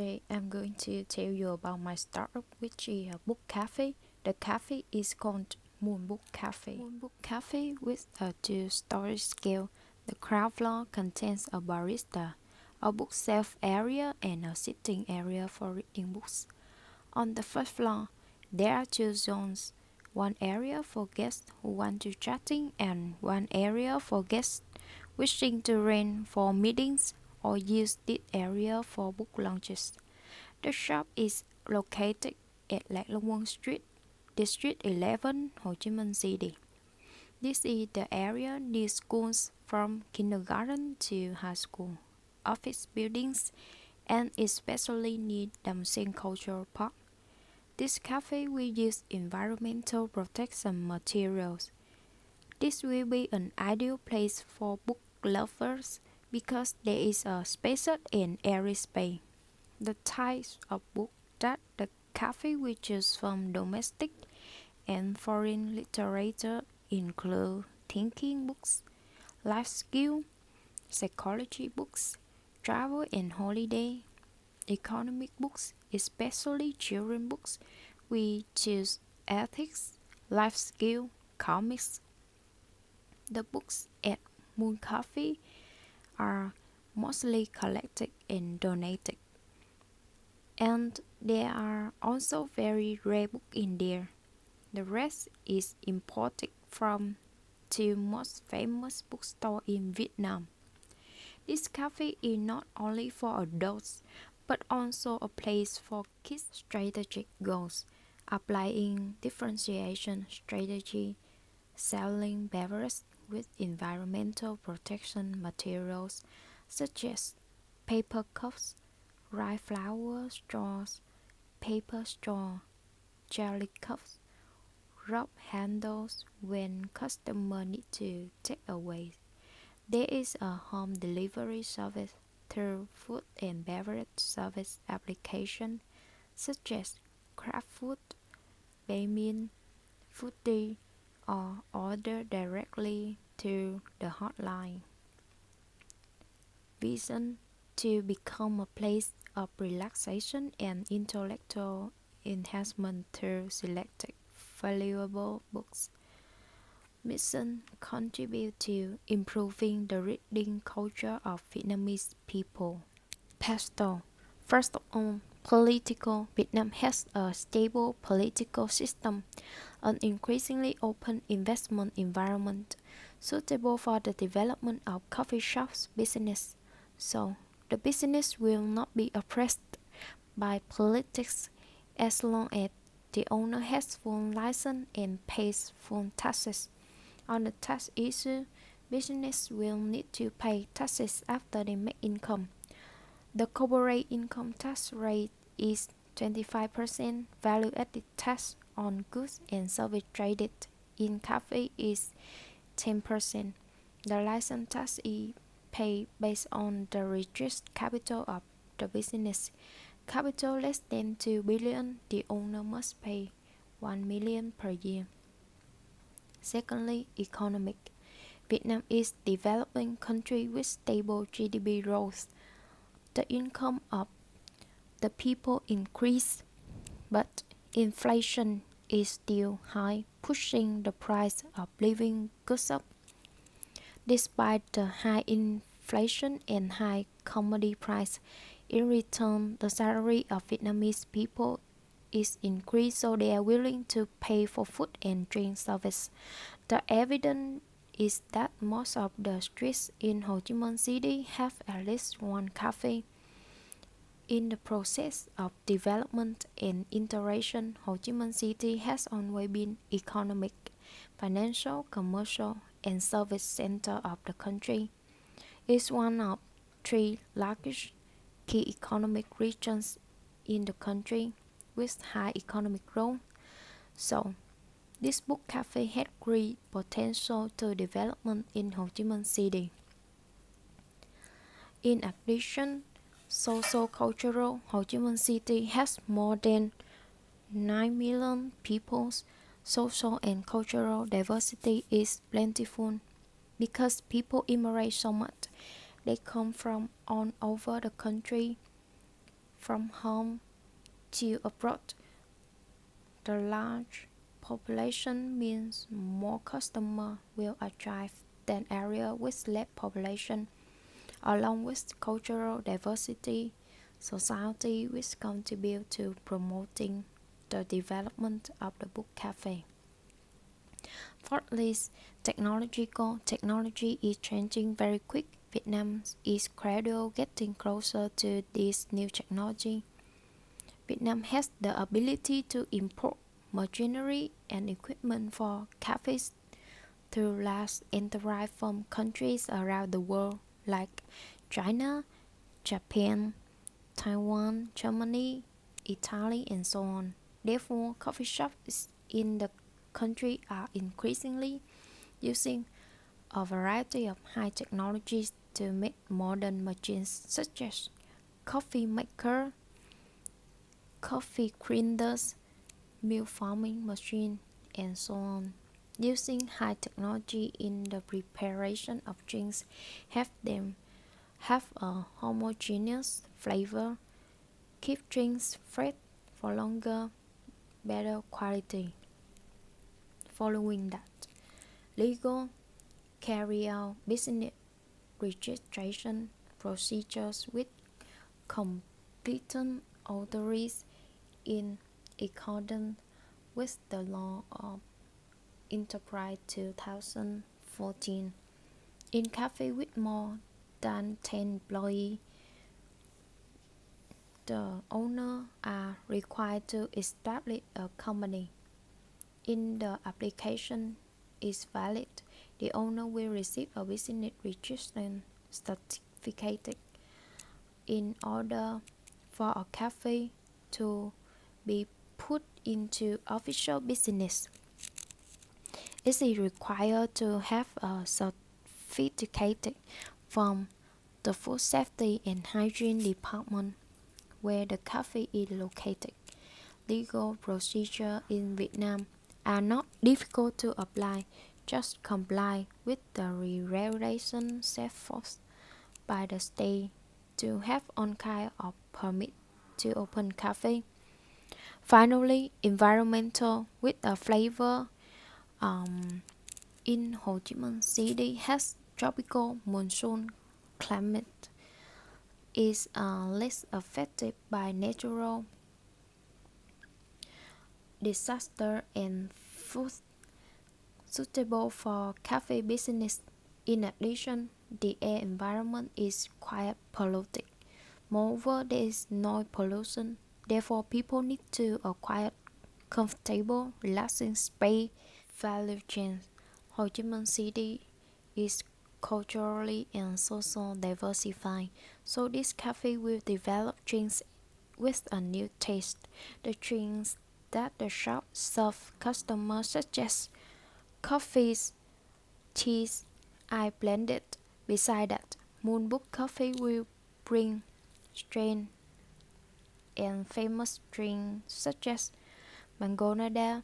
Today I'm going to tell you about my startup, which is a book cafe. The cafe is called Mun Book Cafe. Mun Book Cafe with a two-story scale. The ground floor contains a barista, a bookshelf area, and a sitting area for reading books. On the first floor, there are two zones. One area for guests who want to chatting and one area for guests wishing to rent for meetings or use this area for book launches. The shop is located at Lạc Long Quân Street, District 11, Ho Chi Minh City. This is the area near schools from kindergarten to high school, office buildings, and especially near Đầm Sen Cultural Park. This cafe will use environmental protection materials. This will be an ideal place for book lovers because there is a spacious and airy space. The types of books that the cafe will choose from domestic and foreign literature include thinking books, life skill, psychology books, travel and holiday, economic books, especially children books. We choose ethics, life skill, comics. The books at Moon Cafe are mostly collected and donated. And there are also very rare books in there. The rest is imported from two most famous bookstores in Vietnam. This cafe is not only for adults, but also a place for kids' strategic goals, applying differentiation strategy, selling beverages with environmental protection materials such as paper cups, rye flour straws, paper straw, jelly cups, rope handles when customers need to take away. There is a home delivery service through food and beverage service application such as Craft Food, Baymin, Foodie, or order directly to the hotline. Vision to become a place of relaxation and intellectual enhancement through selected valuable books. Mission contribute to improving the reading culture of Vietnamese people. Pastel. First of all, political. Vietnam has a stable political system, an increasingly open investment environment suitable for the development of coffee shops business. So, the business will not be oppressed by politics as long as the owner has full license and pays full taxes. On the tax issue, business will need to pay taxes after they make income. The corporate income tax rate is 25%, value-added tax on goods and services traded in cafe is 10%. The license tax is paid based on the registered capital of the business. Capital less than 2 billion, the owner must pay 1 million per year. Secondly, economic. Vietnam is a developing country with stable GDP growth. The income of the people increase, but inflation is still high, pushing the price of living goods up. Despite the high inflation and high commodity price, in return, the salary of Vietnamese people is increased, so they are willing to pay for food and drink service. The evidence is that most of the streets in Ho Chi Minh City have at least one cafe. In the process of development and integration, Ho Chi Minh City has always been economic, financial, commercial, and service center of the country. It's one of three largest key economic regions in the country with high economic growth. So, this book cafe had great potential to development in Ho Chi Minh City. In addition, socio-cultural Ho Chi Minh City has more than 9 million people. Social and cultural diversity is plentiful because people immigrate so much. They come from all over the country. from home to abroad. The large population means more customers will arrive than areas with less population, along with cultural diversity, society which contribute to promoting the development of the book cafe. Fourthly, technology is changing very quick. Vietnam is gradually getting closer to this new technology. Vietnam has the ability to import machinery and equipment for cafes through large enterprise from countries around the world like China, Japan, Taiwan, Germany, Italy, and so on. Therefore, coffee shops in the country are increasingly using a variety of high technologies to make modern machines such as coffee maker, coffee grinders, milk farming machine, and so on. Using high technology in the preparation of drinks help them have a homogeneous flavor, keep drinks fresh for longer, better quality. Following that, legal carry out business registration procedures with competent authorities in accordance with the law of Enterprise 2014. In cafe with more than 10 employees, the owner are required to establish a company. If the application is valid, the owner will receive a business registration certificate. In order for a cafe to be put into official business, it is required to have a certificate from the Food Safety and Hygiene Department where the cafe is located. Legal procedures in Vietnam are not difficult to apply, just comply with the regulations set forth by the state to have on kind of permit to open cafe. Finally, environmental with a flavor in Ho Chi Minh City has tropical monsoon climate is less affected by natural disaster and food suitable for cafe business. In addition, the air environment is quite polluted. Moreover, there is noise pollution. Therefore, people need to acquire comfortable, relaxing space. Value chain. Ho Chi Minh City is culturally and socially diversified, so this cafe will develop drinks with a new taste. The drinks that the shop serve customers such as coffees, teas, I blended. Beside that, Mun Book Cafe will bring strange and famous drinks such as mangonada,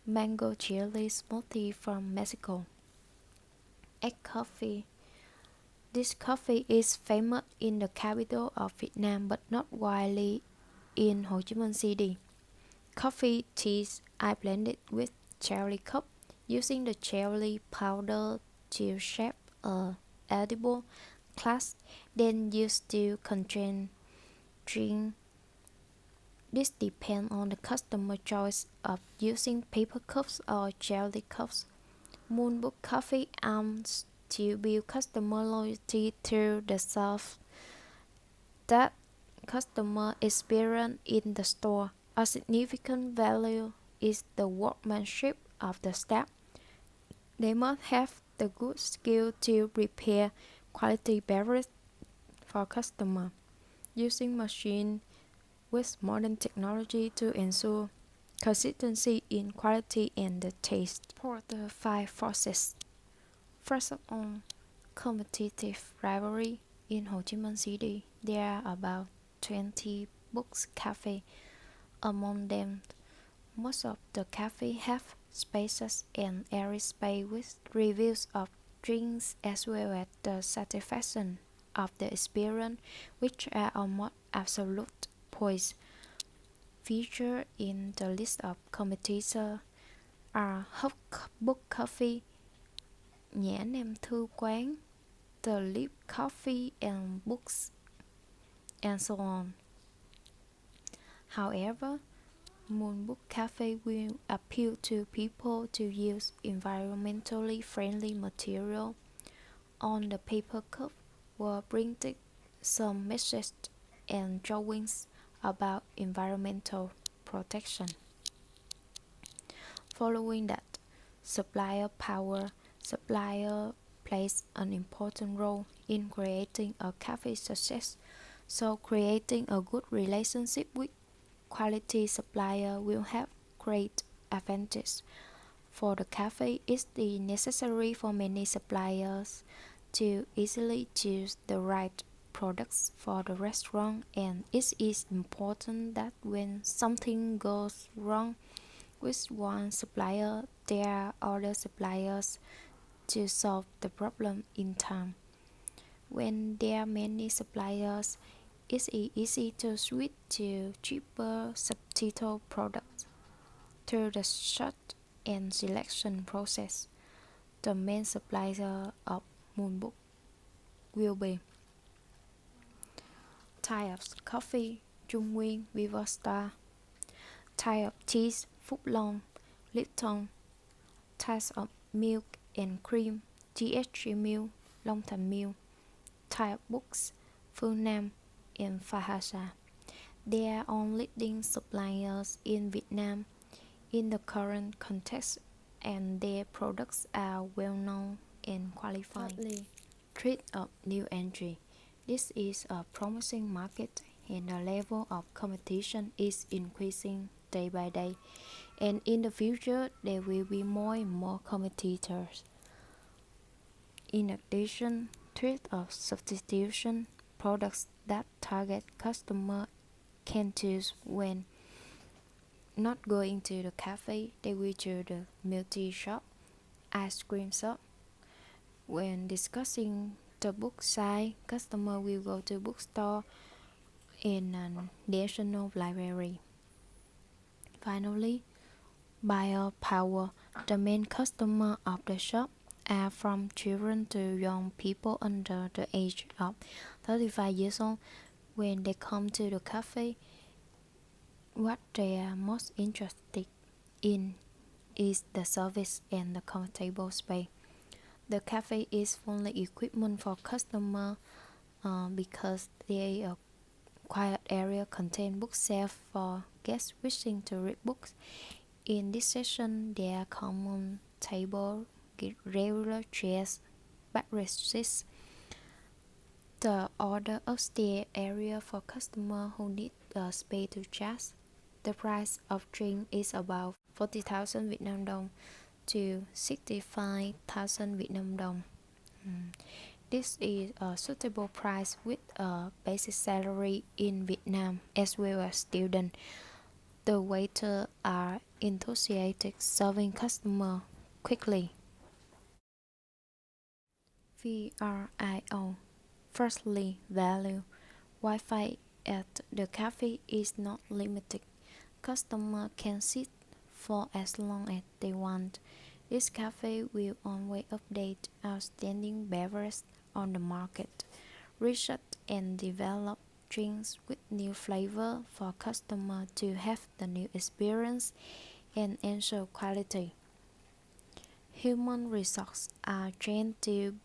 mango chili smoothie from Mexico, egg coffee. This coffee is famous in the capital of Vietnam but not widely in Ho Chi Minh City. Coffee teas I blended with cherry cup, using the cherry powder to shape a edible glass, then used to contain drink. This depends on the customer choice of using paper cups or jelly cups. Mun Book Cafe aims to build customer loyalty through the service that customer experience in the store. A significant value is the workmanship of the staff. They must have the good skill to prepare quality beverage for customer, using machine with modern technology to ensure consistency in quality and the taste. For the 5 forces. First of all, competitive rivalry. In Ho Chi Minh City, there are about 20 books cafe. Among them, most of the cafes have spaces and airy space with reviews of drinks as well as the satisfaction of the experience, which are absolute points. Featured in the list of competitors are Book Cafe, Nhã Nem Thư Quán, The Lip Coffee and Books, and so on. However, Mun Book Cafe will appeal to people to use environmentally friendly material. On the paper cup were printed some messages and drawings about environmental protection. Following that, supplier power. Supplier plays an important role in creating a cafe success. So creating a good relationship with quality supplier will have great advantage. For the cafe, it's necessary for many suppliers to easily choose the right products for the restaurant, and it is important that when something goes wrong with one supplier, there are other suppliers to solve the problem in time. When there are many suppliers, it's easy to switch to cheaper substitute products. Through the search and selection process, the main supplier of Mun Book will be type of coffee, Trung Nguyên, Viva type of cheese, Phúc Long, Lipton, types of milk and cream, GHG Milk, Long Thành Milk, type of books, Phương Nam, and Fahasa. They are all leading suppliers in Vietnam in the current context, and their products are well known and qualified. Thirdly, threat of new entry. This is a promising market, and the level of competition is increasing day by day, and in the future there will be more and more competitors. In addition, threat of substitution. Products that target customer can choose when not going to the cafe, they will choose the milk tea shop, ice cream shop. When discussing the book size, customer will go to bookstore in a national library. Finally, buyer power. The main customer of the shop are from children to young people under the age of 35 years old. When they come to the cafe, what they are most interested in is the service and the comfortable space. The cafe is fully equipped for customer because the quiet area contains bookshelf for guests wishing to read books. In this session, there are common table, regular chairs, backrests, the other upstairs area for customers who need a space to chat. The price of drink is about 40,000 Vietnam dong to 65,000 Vietnam dong. This is a suitable price with a basic salary in Vietnam as well as student. The waiters are enthusiastic, serving customer quickly. VRIO. Firstly, value. Wi-Fi at the cafe is not limited. Customer can sit for as long as they want. This cafe will always update outstanding beverages on the market, research and develop drinks with new flavor for customers to have the new experience and ensure quality. Human resources are trained to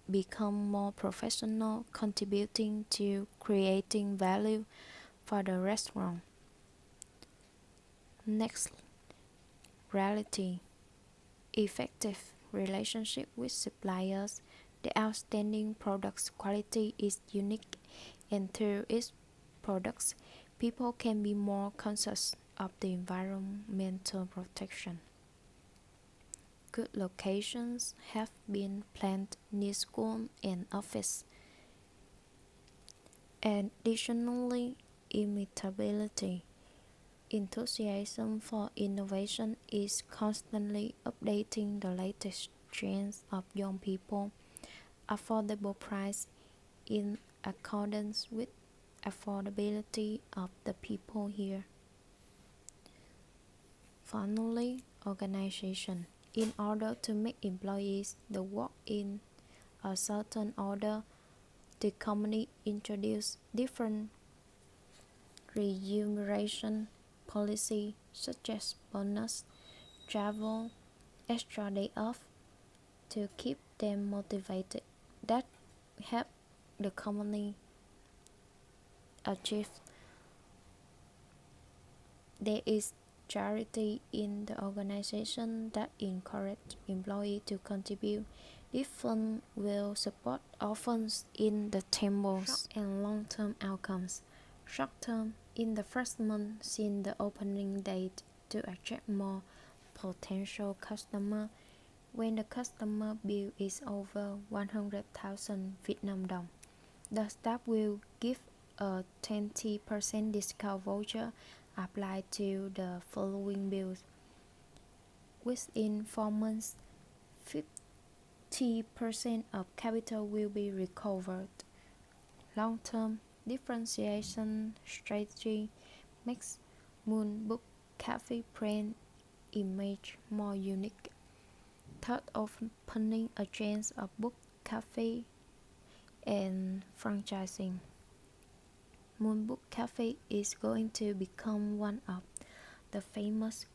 become more professional, contributing to creating value for the restaurant. Next, reality. Effective relationship with suppliers. The outstanding product's quality is unique, and through its products, people can be more conscious of the environmental protection. Good locations have been planned near school and office. Additionally, imitability. Enthusiasm for innovation is constantly updating the latest trends of young people. Affordable price in accordance with affordability of the people here. Finally, organization. In order to make employees the work in a certain order, the company introduced different remuneration policy such as bonus, travel, extra day off to keep them motivated. That help the company achieve. There is charity in the organization that encourage employees to contribute. This fund will support orphans in the temples. Short and long-term outcomes. Short term, in the first month since the opening date to attract more potential customers. When the customer bill is over 100,000 Vietnam dong, the staff will give a 20% discount voucher applied to the following bills. Within 4 months, 50% of capital will be recovered. Long-term differentiation strategy makes Mun Book Cafe brand image more unique. Thought of opening a chain of book cafe and franchising. Mun Book Cafe is going to become one of the famous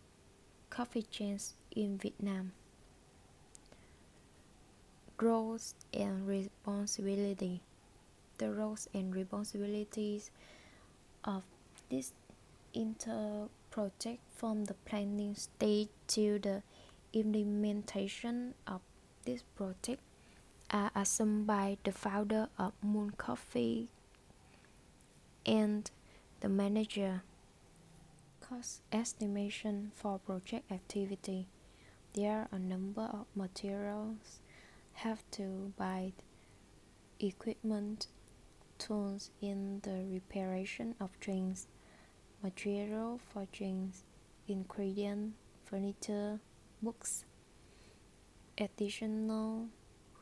coffee chains in Vietnam. Roles and responsibility. The roles and responsibilities of this project from the planning stage to the implementation of this project are assumed by the founder of Mun Coffee and the manager. Cost estimation for project activity. There are a number of materials have to buy equipment, tools in the reparation of drinks, material for drinks, ingredient, furniture, books, additional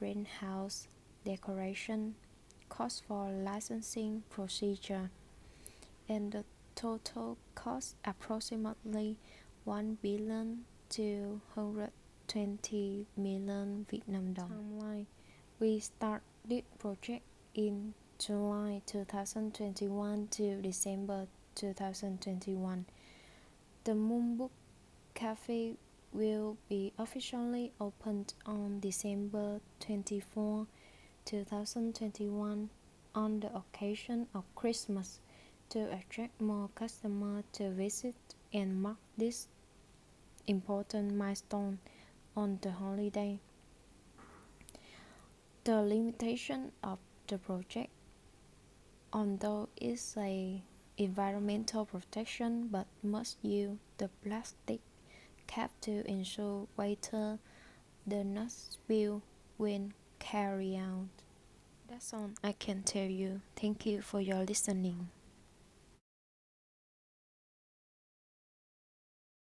rent house, decoration, cost for licensing procedure, and the total cost approximately 1 billion to 120 million Vietnam dong. Timeline. We start this project in July 2021 to December 2021. The Mun Book Cafe will be officially opened on December 24, 2021 on the occasion of Christmas to attract more customers to visit and mark this important milestone on the holiday. The limitation of the project, although it's a environmental protection, but must use the plastic cap to ensure water does not spill when carried out. That's all I can tell you. Thank you for your listening.